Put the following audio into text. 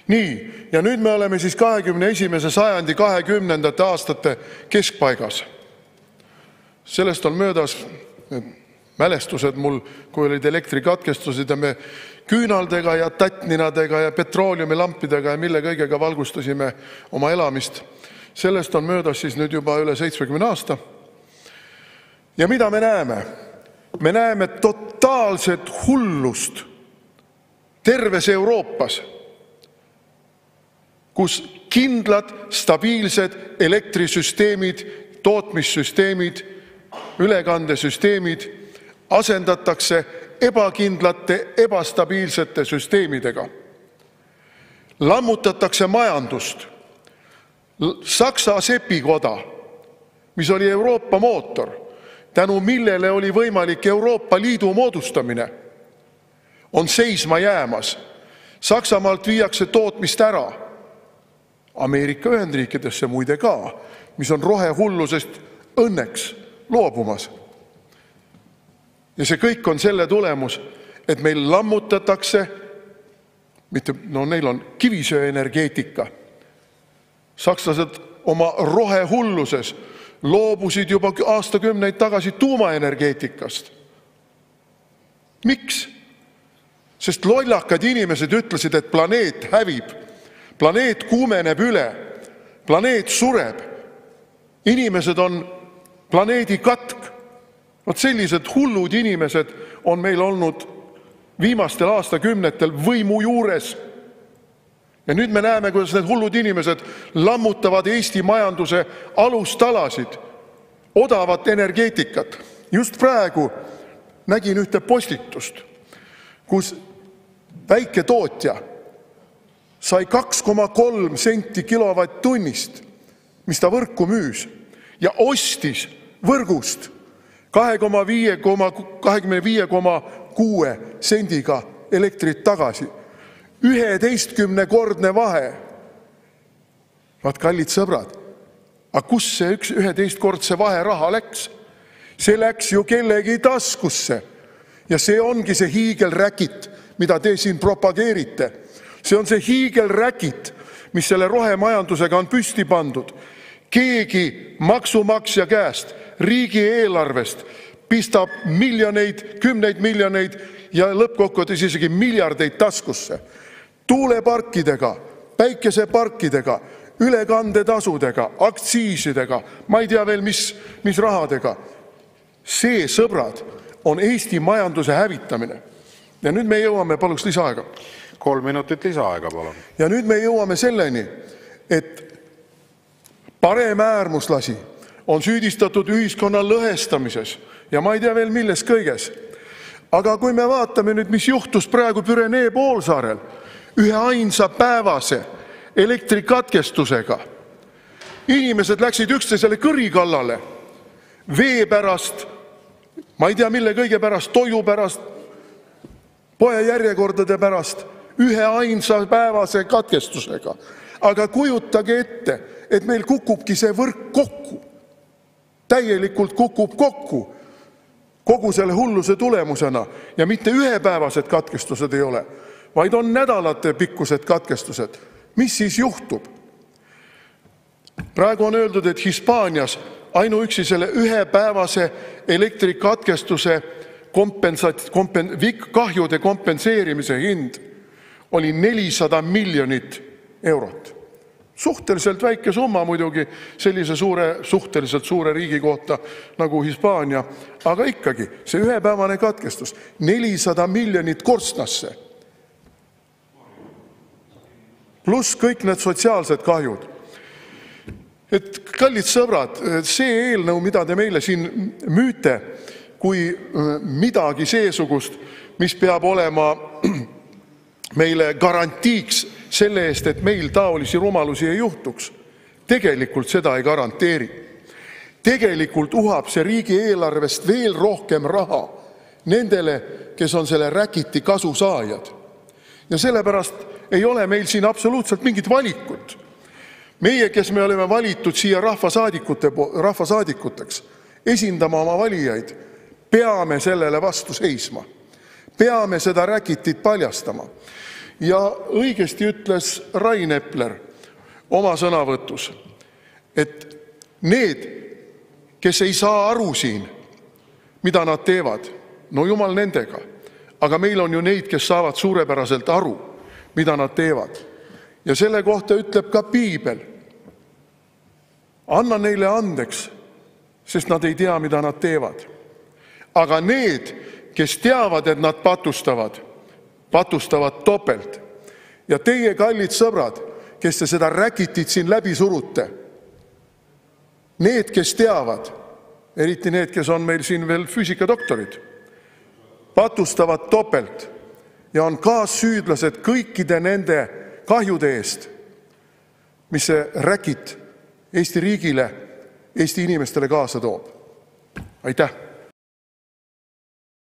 Nii, ja nüüd me oleme siis 21. sajandi 20. aastate keskpaigas. Sellest on möödas mälestused mul, kui olid elektrikatkestused ja me küünaldega ja tattninadega ja petrooliumilampidega ja mille kõigega valgustasime oma elamist. Sellest on möödas siis nüüd juba üle 70 aasta. Ja mida me näeme? Me näeme totaalset hullust terves Euroopas, kus kindlad, stabiilsed elektrisüsteemid, tootmissüsteemid, ülekandesüsteemid asendatakse ebakindlate, ebastabiilsete süsteemidega. Lammutatakse majandust. Saksa sepikoda, mis oli Euroopa mootor, tänu millele oli võimalik Euroopa Liidu moodustamine, on seisma jäämas. Saksamaalt viiakse tootmist ära. Ameerika Ühendriikidesse muide ka, mis on rohehullusest õnneks loobumas. Ja see kõik on selle tulemus, et meil lammutatakse, neil on kivisöeenergeetika. Sakslased oma rohehulluses loobusid juba aastakümneid tagasi tuumaenergeetikast. Miks? Sest lollakad inimesed ütlesid, et planeet hävib, planeet kuumeneb üle, planeet sureb, inimesed on planeedi katk. Vot sellised hullud inimesed on meil olnud viimastel aastakümnetel võimu juures. Ja nüüd me näeme, kuidas need hullud inimesed lammutavad Eesti majanduse alustalasid, odavat energeetikat. Just praegu nägin ühte postitust, kus väiketootja sai 2,3 senti kilovatt-tunnist, mis ta võrku müüs, ja ostis võrgust 25,6 sendiga elektrit tagasi. 11-kordne vahe. Vaat, kallid sõbrad, aga kus see 11-kordse vahe raha läks? See läks ju kellegi taskusse. Ja see ongi see hiigelräkit, mida te siin propageerite. See on see hiigelräkit, mis selle rohemajandusega on püsti pandud. Keegi maksumaksja käest, riigieelarvest pistab miljoneid, kümneid miljoneid ja lõppkokkuvõttes isegi miljardeid taskusse. Tuuleparkidega, päikeseparkidega, ülekandetasudega, aktsiisidega, ma ei tea veel mis rahadega. See, sõbrad, on Eesti majanduse hävitamine. Ja nüüd me jõuame, paluks lisaaega. 3 minutit lisaaega, palun. Ja nüüd me jõuame selleni, et paremäärmuslasi on süüdistatud ühiskonna lõhestamises ja ma ei tea veel milles kõiges. Aga kui me vaatame nüüd, mis juhtus praegu Pürenee poolsaarel ühe ainsa päevase elektrikatkestusega, inimesed läksid üksteisele kõri kallale vee pärast, ma ei tea mille kõige pärast, toidu pärast, poejärjekordade pärast, ühe ainsa päevase katkestusega. Aga kujutage ette, et meil kukubki see võrk kokku. Täielikult kukub kokku kogu selle hulluse tulemusena ja mitte ühepäevased katkestused ei ole, vaid on nädalate pikkused katkestused. Mis siis juhtub? Praegu on öeldud, et Hispaanias ainuüksi selle ühepäevase elektrikatkestuse kahjude kompenseerimise hind oli 400 miljonit eurot. Suhteliselt väike summa muidugi sellise suhteliselt suure riigi kohta nagu Hispaania, aga ikkagi see ühepäevane katkestus, 400 miljonit korstnasse. Pluss kõik need sotsiaalsed kahjud. Et kallid sõbrad, see eelnõu, mida te meile siin müüte, kui midagi seesugust, mis peab olema meile garantiiks selle eest, et meil taolisi rumalusi ei juhtuks, tegelikult seda ei garanteeri. Tegelikult uhab see riigieelarvest veel rohkem raha nendele, kes on selle räkiti kasusaajad. Ja sellepärast ei ole meil siin absoluutselt mingit valikut. Meie, kes me oleme valitud siia rahvasaadikuteks, esindama oma valijaid, peame sellele vastu seisma. Peame seda räkitit paljastama. Ja õigesti ütles Rain Epler oma sõnavõtus, et need, kes ei saa aru siin, mida nad teevad, no jumal nendega. Aga meil on ju neid, kes saavad suurepäraselt aru, mida nad teevad. Ja selle kohta ütleb ka piibel. Anna neile andeks, sest nad ei tea, mida nad teevad. Aga need, kes teavad, et nad patustavad topelt. Ja teie, kallid sõbrad, kes te seda räkitit siin läbi surute, need, kes teavad, eriti need, kes on meil siin veel füüsikadoktorid, patustavad topelt ja on kaassüüdlased kõikide nende kahjude eest, mis see räkit Eesti riigile, Eesti inimestele kaasa toob. Aitäh!